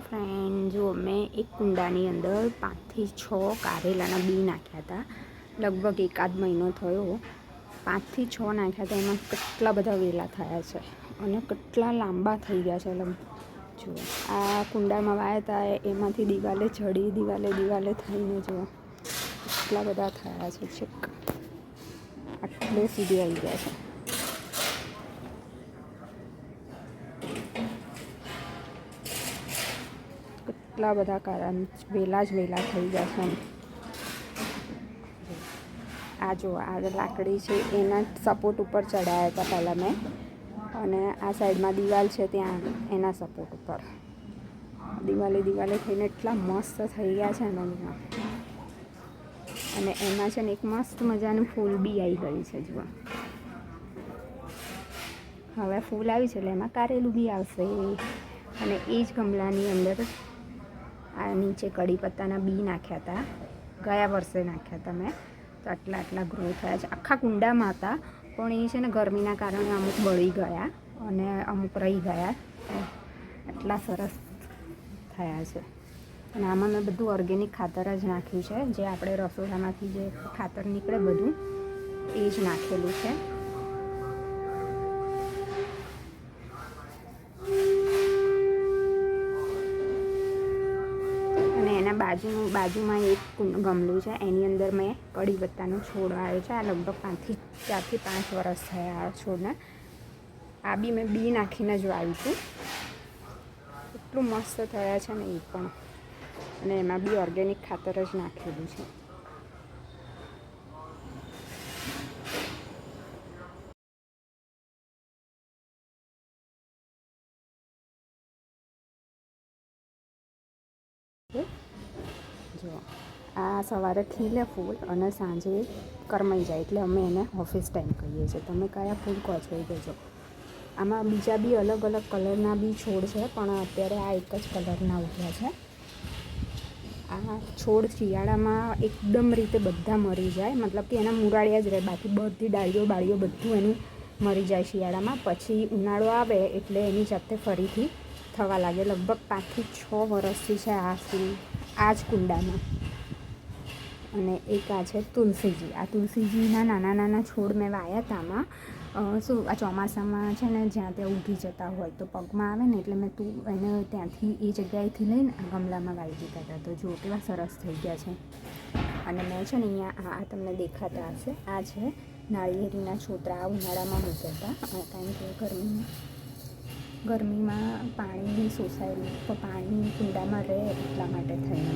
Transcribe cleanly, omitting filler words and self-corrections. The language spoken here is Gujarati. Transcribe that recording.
ફ્રેન્ડ, જો મેં એક કુંડાની અંદર 5 થી 6 કારેલાના બી નાખ્યા હતા. લગભગ એકાદ મહિનો થયો. 5 થી 6 નાખ્યા હતા. એમાં કેટલા બધા વેલા થયા છે અને કેટલા લાંબા થઈ ગયા છે. જો આ કુંડામાં વાયા હતા એમાંથી દિવાલે ચડી દિવાલે થઈને જો કેટલા બધા થયા છે. છેક આટલે સુધી આવી ગયા છે. કેટલા બધા કારણ વેલા થઈ ગયા છે. આ જો આ લાકડી છે એના સપોર્ટ ઉપર ચડાયા હતા પહેલાં મેં, અને આ સાઈડમાં દિવાલ છે ત્યાં એના સપોર્ટ ઉપર દિવાલે થઈને એટલા મસ્ત થઈ ગયા છે ને. અને એમાં છે ને એક મસ્ત મજાનું ફૂલ બી આવી ગયું છે. જુઓ, હવે ફૂલ આવી છે એટલે એમાં કારેલું બી આવશે. અને એ જ ગમલાની અંદર આ નીચે કઢી પત્તાના બી નાખ્યા હતા. ગયા વર્ષે નાખ્યા હતા મેં, તો આટલા ગ્રો થયા છે. આખા કુંડામાં હતા, પણ એ છે ને ગરમીના કારણે અમુક બળી ગયા અને અમુક રહી ગયા. એટલા સરસ થયા છે. અને આમાં મેં બધું ઓર્ગેનિક ખાતર જ નાખ્યું છે. જે આપણે રસોડામાંથી જે ખાતર નીકળે બધું એ જ નાખેલું છે. અને એના બાજુમાં એક ગમલું છે, એની અંદર મેં કઢી પત્તાનો છોડ આવ્યો છે. આ લગભગ 4 થી 5 વર્ષ થયા આ છોડને. આ બી મેં બી નાખીને જ વાવ્યું હતું. એટલું મસ્ત થયા છે ને એ પણ. અને એમાં બી ઓર્ગેનિક ખાતર જ નાખેલું છે. જો આ સવારે ખીલે ફૂલ અને સાંજે કરમાઈ જાય, એટલે અમે એને ઓફિસ ટાઈમ કહીએ છીએ. તમે કયા ફૂલ કહો છો એ કહેજો. આમાં બીજા બી અલગ કલરના બી છોડ છે, પણ અત્યારે આ એક જ કલરના ઉગ્યા છે. આ છોડ શિયાળામાં એકદમ રીતે બધા મરી જાય, મતલબ કે એના મુરાડિયા જ રહે, બાકી બધી ડાળીઓ બધું એનું મરી જાય શિયાળામાં. પછી ઉનાળો આવે એટલે એની જાતે ફરીથી થવા લાગે. લગભગ 5 થી 6 વર્ષથી છે આ ફૂલ આ જ કુંડામાં. અને એક આ છે તુલસીજી. આ તુલસીજીના નાના છોડ મેં વાવ્યા હતા. આમાં શું આ ચોમાસામાં છે ને જ્યાં ત્યાં ઊગી જતા હોય તો પગમાં આવે ને, એટલે મેં એને ત્યાંથી એ જગ્યાએથી લઈને આ ગમલામાં વાવી દીધા હતા. તો જો કેવા સરસ થઈ ગયા છે. અને મેં છે ને અહીંયા આ તમને દેખાતા હશે, આ છે નાળિયેરીના છોતરા. આ ઉનાળામાં મૂક્યા હતા, કારણ કે ગરમીમાં પાણી બી શોષાયેલું, તો પાણી કુંડામાં રહે એટલા માટે થઈને